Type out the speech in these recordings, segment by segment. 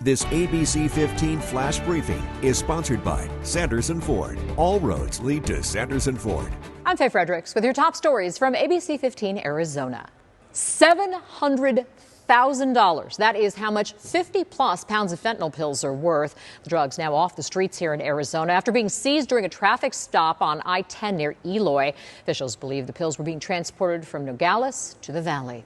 This ABC15 flash briefing is sponsored by Sanderson Ford. All roads lead to Sanderson Ford. I'm Faye Fredericks with your top stories from ABC15 Arizona. $700,000. That is how much 50-plus pounds of fentanyl pills are worth. The drug's now off the streets here in Arizona after being seized during a traffic stop on I-10 near Eloy. Officials believe the pills were being transported from Nogales to the valley.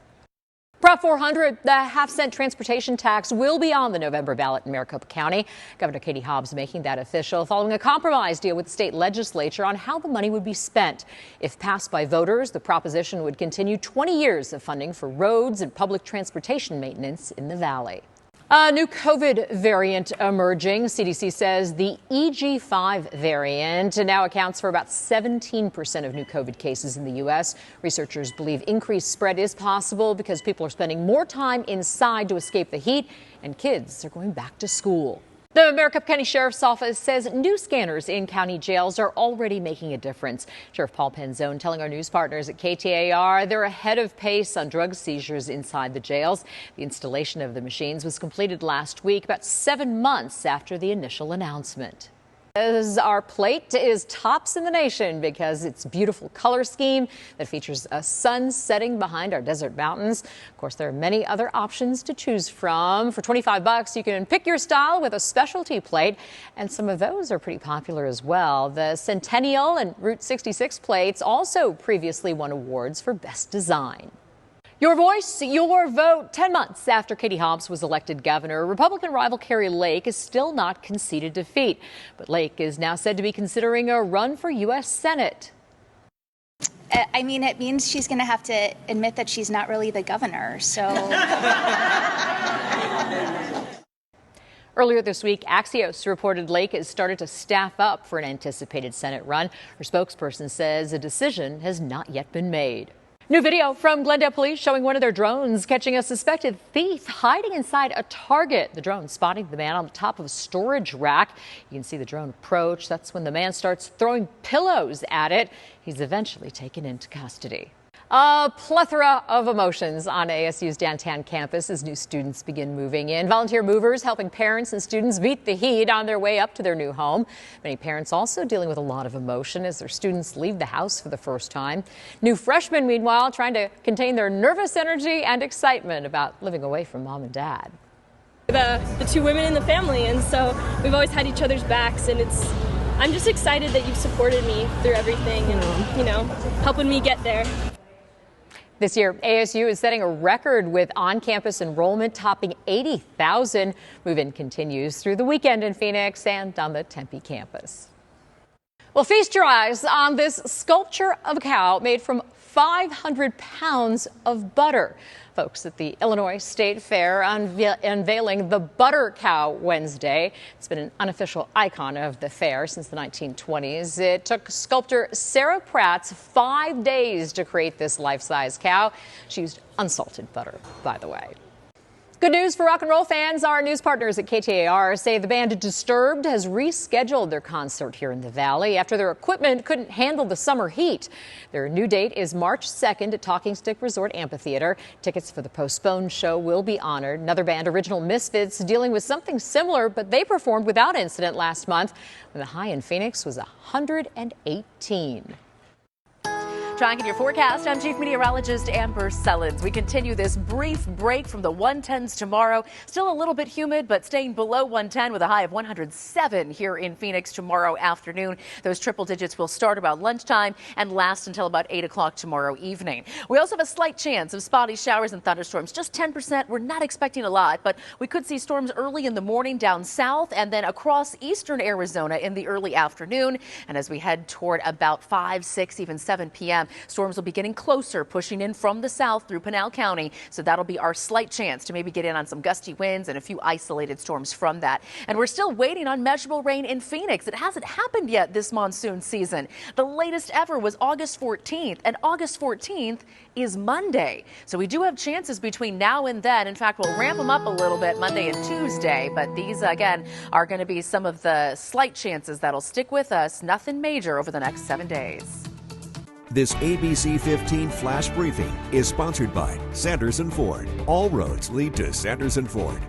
Prop 400, the half-cent transportation tax, will be on the November ballot in Maricopa County. Governor Katie Hobbs making that official following a compromise deal with the state legislature on how the money would be spent. If passed by voters, the proposition would continue 20 years of funding for roads and public transportation maintenance in the valley. A new COVID variant emerging. CDC says the EG5 variant now accounts for about 17% of new COVID cases in the U.S. Researchers believe increased spread is possible because people are spending more time inside to escape the heat, and kids are going back to school. The Maricopa County Sheriff's Office says new scanners in county jails are already making a difference. Sheriff Paul Penzone telling our news partners at KTAR they're ahead of pace on drug seizures inside the jails. The installation of the machines was completed last week, about 7 months after the initial announcement. Our plate is tops in the nation because its beautiful color scheme that features a sun setting behind our desert mountains. Of course, there are many other options to choose from. For $25, you can pick your style with a specialty plate, and some of those are pretty popular as well. The Centennial and Route 66 plates also previously won awards for Best Design. Your voice, your vote. 10 months after Katie Hobbs was elected governor, Republican rival Kari Lake is still not conceded defeat. But Lake is now said to be considering a run for U.S. Senate. I mean, it means she's going to have to admit that she's not really the governor, so... Earlier this week, Axios reported Lake has started to staff up for an anticipated Senate run. Her spokesperson says a decision has not yet been made. New video from Glendale police showing one of their drones catching a suspected thief hiding inside a Target. The drone spotting the man on the top of a storage rack. You can see the drone approach. That's when the man starts throwing pillows at it. He's eventually taken into custody. A plethora of emotions on ASU's downtown campus as new students begin moving in. Volunteer movers helping parents and students beat the heat on their way up to their new home. Many parents also dealing with a lot of emotion as their students leave the house for the first time. New freshmen, meanwhile, trying to contain their nervous energy and excitement about living away from mom and dad. The two women in the family, and so we've always had each other's backs, and I'm just excited that you've supported me through everything and, helping me get there. This year, ASU is setting a record with on-campus enrollment topping 80,000. Move-in continues through the weekend in Phoenix and on the Tempe campus. Well, feast your eyes on this sculpture of a cow made from 500 pounds of butter. Folks at the Illinois State Fair unveiling the Butter Cow Wednesday. It's been an unofficial icon of the fair since the 1920s. It took sculptor Sarah Pratt's 5 days to create this life-size cow. She used unsalted butter, by the way. Good news for rock and roll fans. Our news partners at KTAR say the band Disturbed has rescheduled their concert here in the Valley after their equipment couldn't handle the summer heat. Their new date is March 2nd at Talking Stick Resort Amphitheater. Tickets for the postponed show will be honored. Another band, Original Misfits, dealing with something similar, but they performed without incident last month when the high in Phoenix was 118. Tracking your forecast, I'm Chief Meteorologist Amber Sellens. We continue this brief break from the 110s tomorrow. Still a little bit humid, but staying below 110 with a high of 107 here in Phoenix tomorrow afternoon. Those triple digits will start about lunchtime and last until about 8 o'clock tomorrow evening. We also have a slight chance of spotty showers and thunderstorms, just 10%. We're not expecting a lot, but we could see storms early in the morning down south and then across eastern Arizona in the early afternoon. And as we head toward about 5, 6, even 7 p.m., storms will be getting closer, pushing in from the south through Pinal County. So that'll be our slight chance to maybe get in on some gusty winds and a few isolated storms from that. And we're still waiting on measurable rain in Phoenix. It hasn't happened yet this monsoon season. The latest ever was August 14th, and August 14th is Monday. So we do have chances between now and then. In fact, we'll ramp them up a little bit Monday and Tuesday, but these again are going to be some of the slight chances that'll stick with us. Nothing major over the next 7 days. This ABC15 flash briefing is sponsored by Sanderson Ford. All roads lead to Sanderson Ford.